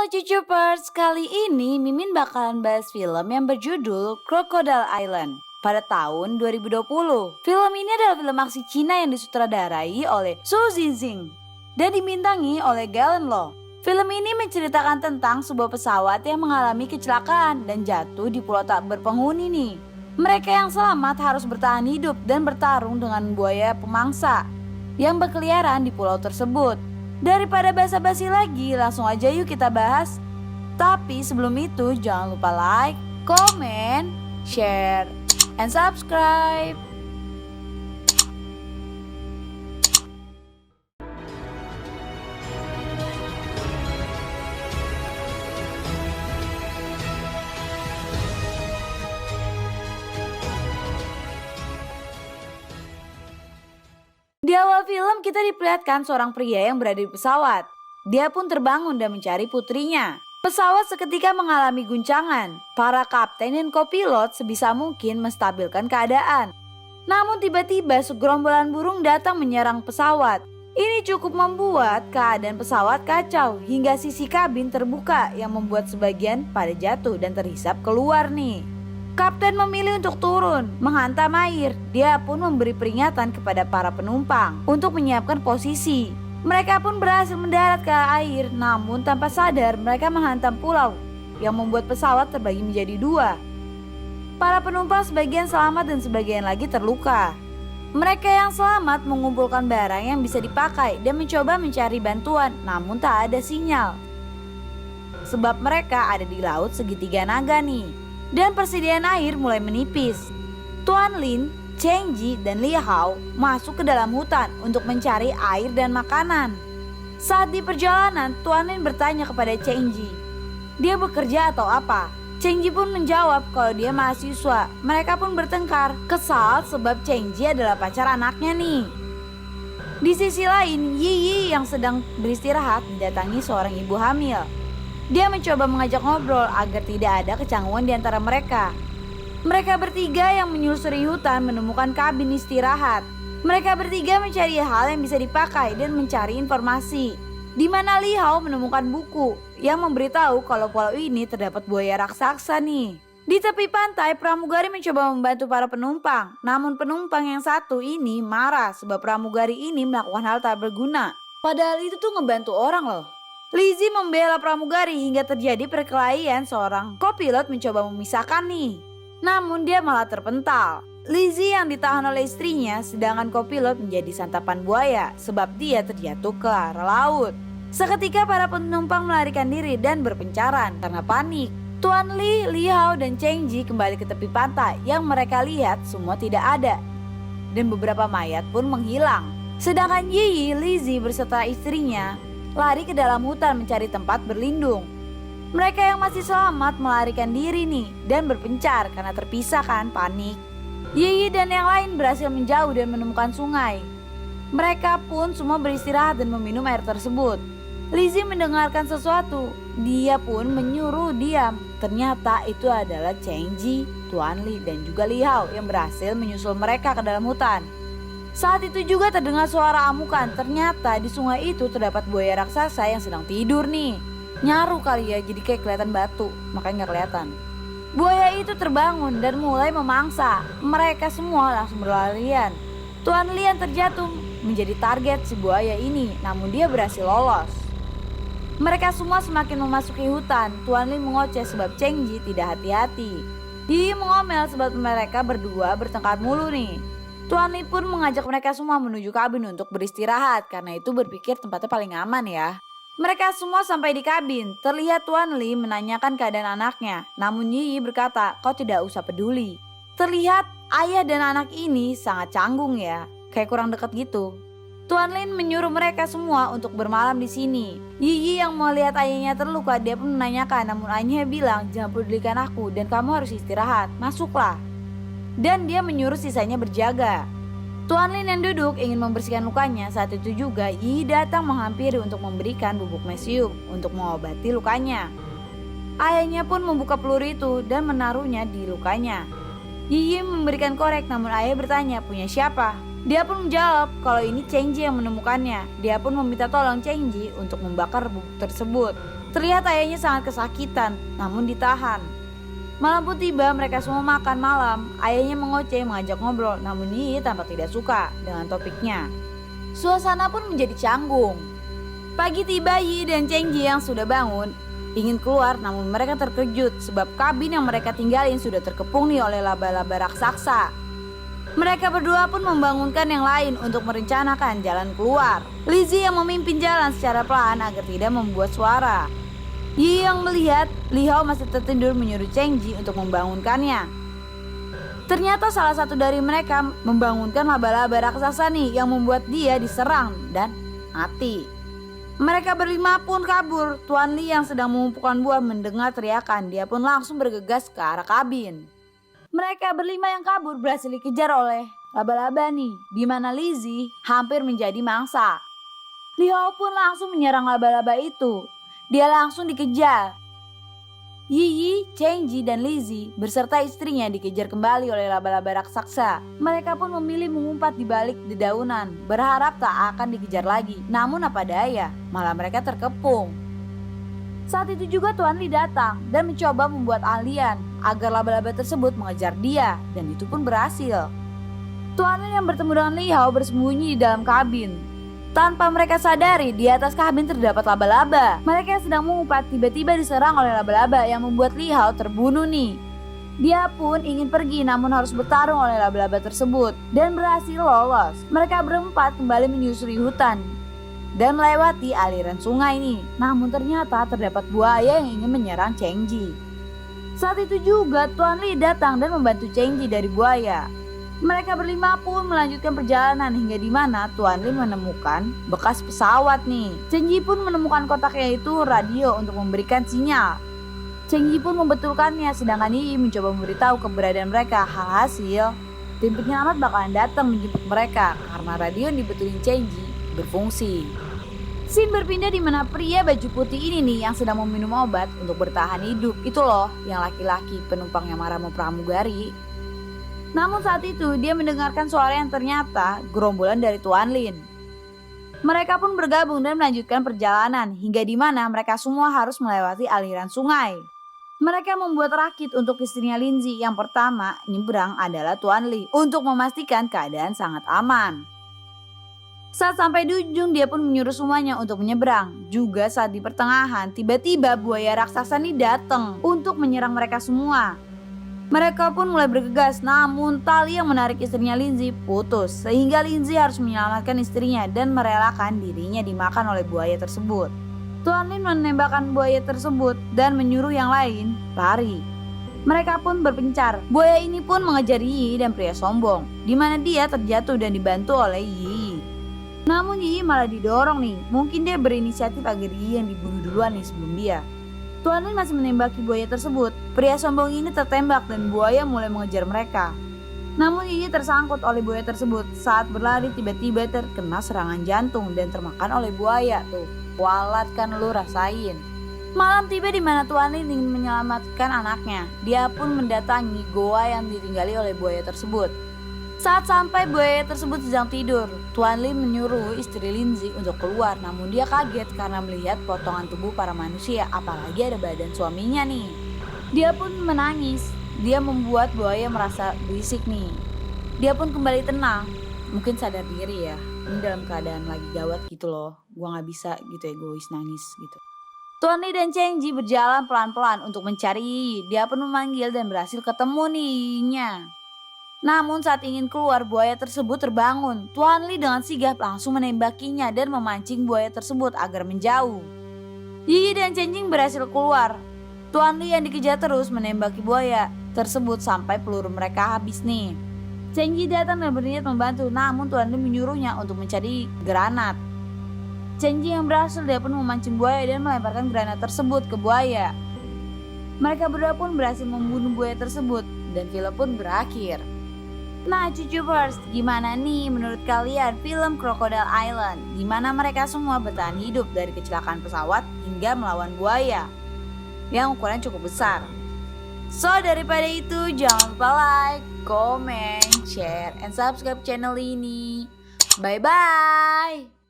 Halo Cucupers, kali ini Mimin bakalan bahas film yang berjudul Crocodile Island pada tahun 2020. Film ini adalah film aksi Cina yang disutradarai oleh Su Zixing dan dibintangi oleh Galen Lo. Film ini menceritakan tentang sebuah pesawat yang mengalami kecelakaan dan jatuh di pulau tak berpenghuni nih. Mereka yang selamat harus bertahan hidup dan bertarung dengan buaya pemangsa yang berkeliaran di pulau tersebut. Daripada basa-basi lagi, langsung aja yuk kita bahas. Tapi sebelum itu jangan lupa like, comment, share, and subscribe. Di awal film kita diperlihatkan seorang pria yang berada di pesawat. Dia pun terbangun dan mencari putrinya. Pesawat seketika mengalami guncangan. Para kapten dan kopilot sebisa mungkin menstabilkan keadaan. Namun tiba-tiba segerombolan burung datang menyerang pesawat. Ini cukup membuat keadaan pesawat kacau hingga sisi kabin terbuka yang membuat sebagian pada jatuh dan terhisap keluar nih. Kapten memilih untuk turun, menghantam air. Dia pun memberi peringatan kepada para penumpang untuk menyiapkan posisi. Mereka pun berhasil mendarat ke air, namun tanpa sadar mereka menghantam pulau yang membuat pesawat terbagi menjadi dua. Para penumpang sebagian selamat dan sebagian lagi terluka. Mereka yang selamat mengumpulkan barang yang bisa dipakai dan mencoba mencari bantuan, namun tak ada sinyal. Sebab mereka ada di laut segitiga naga nih. Dan persediaan air mulai menipis. Tuan Lin, Cheng Ji, dan Li Hao masuk ke dalam hutan untuk mencari air dan makanan. Saat di perjalanan, Tuan Lin bertanya kepada Cheng Ji, dia bekerja atau apa? Cheng Ji pun menjawab kalau dia mahasiswa. Mereka pun bertengkar, kesal sebab Cheng Ji adalah pacar anaknya nih. Di sisi lain, Yi Yi yang sedang beristirahat mendatangi seorang ibu hamil. Dia mencoba mengajak ngobrol agar tidak ada kecanggungan di antara mereka. Mereka bertiga yang menyusuri hutan menemukan kabin istirahat. Mereka bertiga mencari hal yang bisa dipakai dan mencari informasi. Di mana Li Hao menemukan buku yang memberitahu kalau pulau ini terdapat buaya raksasa nih. Di tepi pantai, pramugari mencoba membantu para penumpang. Namun penumpang yang satu ini marah sebab pramugari ini melakukan hal tak berguna. Padahal itu tuh ngebantu orang loh. Lizzie membela pramugari hingga terjadi perkelahian. Seorang kopilot mencoba memisahkan nih. Namun dia malah terpental. Lizzie yang ditahan oleh istrinya, sedangkan kopilot menjadi santapan buaya sebab dia terjatuh ke arah laut. Seketika para penumpang melarikan diri dan berpencaran karena panik. Tuan Li, Li Hao, dan Cheng Ji kembali ke tepi pantai. Yang mereka lihat semua tidak ada. Dan beberapa mayat pun menghilang. Sedangkan Yi Yi, Lizzie beserta istrinya lari ke dalam hutan mencari tempat berlindung. Mereka yang masih selamat melarikan diri nih dan berpencar karena terpisah kan, panik. Yi dan yang lain berhasil menjauh dan menemukan sungai. Mereka pun semua beristirahat dan meminum air tersebut. Lizzie mendengarkan sesuatu. Dia pun menyuruh diam. Ternyata itu adalah Cheng Ji, Tuan Li, dan juga Li Hao yang berhasil menyusul mereka ke dalam hutan. Saat itu juga terdengar suara amukan. Ternyata di sungai itu terdapat buaya raksasa yang sedang tidur nih. Nyaru kali ya, jadi kayak kelihatan batu, makanya gak kelihatan. Buaya itu terbangun dan mulai memangsa. Mereka semua langsung berlarian. Tuan Li yang terjatuh menjadi target si buaya ini, namun dia berhasil lolos. Mereka semua semakin memasuki hutan. Tuan Li mengoceh sebab Cheng Ji tidak hati-hati. Yi mengomel sebab mereka berdua bertengkar mulu nih. Tuan Li pun mengajak mereka semua menuju kabin untuk beristirahat karena itu berpikir tempatnya paling aman ya. Mereka semua sampai di kabin. Terlihat Tuan Li menanyakan keadaan anaknya. Namun Yi berkata, kau tidak usah peduli. Terlihat ayah dan anak ini sangat canggung ya, kayak kurang dekat gitu. Tuan Lin menyuruh mereka semua untuk bermalam di sini. Yi yang melihat ayahnya terluka, dia pun menanyakan, namun ayahnya bilang, jangan pedulikan aku dan kamu harus istirahat, masuklah. Dan dia menyuruh sisanya berjaga. Tuan Lin yang duduk ingin membersihkan lukanya. Saat itu juga Yi datang menghampiri untuk memberikan bubuk mesium untuk mengobati lukanya. Ayahnya pun membuka peluru itu dan menaruhnya di lukanya. Yi memberikan korek, namun ayah bertanya, punya siapa? Dia pun menjawab kalau ini Cheng Ji yang menemukannya. Dia pun meminta tolong Cheng Ji untuk membakar bubuk tersebut. Terlihat ayahnya sangat kesakitan, namun ditahan. Malam pun tiba, mereka semua makan malam. Ayahnya mengoceh mengajak ngobrol, namun Yi tampak tidak suka dengan topiknya. Suasana pun menjadi canggung. Pagi tiba, Yi dan Chengji yang sudah bangun ingin keluar, namun mereka terkejut sebab kabin yang mereka tinggalin sudah terkepung nih oleh laba-laba raksasa. Mereka berdua pun membangunkan yang lain untuk merencanakan jalan keluar. Lizzie yang memimpin jalan secara pelan agar tidak membuat suara. Yi yang melihat Li Hao masih tertidur menyuruh Chengji untuk membangunkannya. Ternyata salah satu dari mereka membangunkan laba-laba raksasa nih yang membuat dia diserang dan mati. Mereka berlima pun kabur. Tuan Li yang sedang mengumpulkan buah mendengar teriakan. Dia pun langsung bergegas ke arah kabin. Mereka berlima yang kabur berhasil dikejar oleh laba-laba nih, di mana Lizzie hampir menjadi mangsa. Li Hao pun langsung menyerang laba-laba itu. Dia langsung dikejar. Yi, Chengji, dan Lizzie beserta istrinya dikejar kembali oleh laba-laba raksasa. Mereka pun memilih mengumpat di balik dedaunan, berharap tak akan dikejar lagi. Namun apa daya, malah mereka terkepung. Saat itu juga Tuan Li datang dan mencoba membuat alian agar laba-laba tersebut mengejar dia, dan itu pun berhasil. Tuan Li yang bertemu dengan Li Hao bersembunyi di dalam kabin. Tanpa mereka sadari, di atas kabin terdapat laba-laba. Mereka yang sedang mengumpat tiba-tiba diserang oleh laba-laba yang membuat Li Hao terbunuh nih. Dia pun ingin pergi namun harus bertarung oleh laba-laba tersebut dan berhasil lolos. Mereka berempat kembali menyusuri hutan dan melewati aliran sungai nih. Namun ternyata terdapat buaya yang ingin menyerang Chengji. Saat itu juga Tuan Li datang dan membantu Chengji dari buaya. Mereka berlima pun melanjutkan perjalanan hingga di mana Tuan Li menemukan bekas pesawat nih. Chengji pun menemukan kotaknya itu radio untuk memberikan sinyal. Chengji pun membetulkannya, sedangkan Yi mencoba memberitahu keberadaan mereka. Hasil, tim penyelamat bakalan datang menjemput mereka karena radio yang dibetulin Chengji berfungsi. Scene berpindah di mana pria baju putih ini nih yang sedang meminum obat untuk bertahan hidup. Itu loh yang laki-laki penumpang yang marah mempramugari. Namun saat itu dia mendengarkan suara yang ternyata gerombolan dari Tuan Lin. Mereka pun bergabung dan melanjutkan perjalanan hingga di mana mereka semua harus melewati aliran sungai. Mereka membuat rakit untuk istrinya Linzi. Yang pertama nyebrang adalah Tuan Li untuk memastikan keadaan sangat aman. Saat sampai di ujung dia pun menyuruh semuanya untuk menyeberang. Juga saat di pertengahan tiba-tiba buaya raksasa ini datang untuk menyerang mereka semua. Mereka pun mulai bergegas, namun tali yang menarik istrinya Linzi putus sehingga Linzi harus menyelamatkan istrinya dan merelakan dirinya dimakan oleh buaya tersebut. Tuan Lin menembakkan buaya tersebut dan menyuruh yang lain lari. Mereka pun berpencar. Buaya ini pun mengejar Yi dan pria sombong, di mana dia terjatuh dan dibantu oleh Yi. Namun Yi malah didorong nih, mungkin dia berinisiatif agar Yi yang dibunuh duluan nih sebelum dia. Tuan Lin masih menembaki buaya tersebut. Pria sombong ini tertembak dan buaya mulai mengejar mereka. Namun Yi tersangkut oleh buaya tersebut. Saat berlari tiba-tiba terkena serangan jantung dan termakan oleh buaya. Tuh, kualat kan lu rasain. Malam tiba di mana Tuan Lin ingin menyelamatkan anaknya. Dia pun mendatangi goa yang ditinggali oleh buaya tersebut. Saat sampai buaya tersebut sedang tidur, Tuan Lin menyuruh istri Linzi untuk keluar, namun dia kaget karena melihat potongan tubuh para manusia, apalagi ada badan suaminya nih. Dia pun menangis, dia membuat buaya merasa berisik nih. Dia pun kembali tenang, mungkin sadar diri ya, ini dalam keadaan lagi gawat gitu loh, gua gak bisa gitu egois nangis gitu. Tuan Li dan Chengji berjalan pelan-pelan untuk mencari Yi. Dia pun memanggil dan berhasil ketemu nih Yi-nya. Namun saat ingin keluar, buaya tersebut terbangun. Tuan Li dengan sigap langsung menembakinya dan memancing buaya tersebut agar menjauh. Yi dan Chengji berhasil keluar. Tuan Li yang dikejar terus menembaki buaya tersebut sampai peluru mereka habis nih. Chengji datang dan berniat membantu, namun Tuan Li menyuruhnya untuk mencari granat. Chengji yang berhasil, dia pun memancing buaya dan melemparkan granat tersebut ke buaya. Mereka berdua pun berhasil membunuh buaya tersebut dan film pun berakhir. Nah Cucupers, gimana nih menurut kalian film Crocodile Island? Dimana mereka semua bertahan hidup dari kecelakaan pesawat hingga melawan buaya yang ukuran cukup besar. So daripada itu jangan lupa like, comment, share, and subscribe channel ini. Bye bye.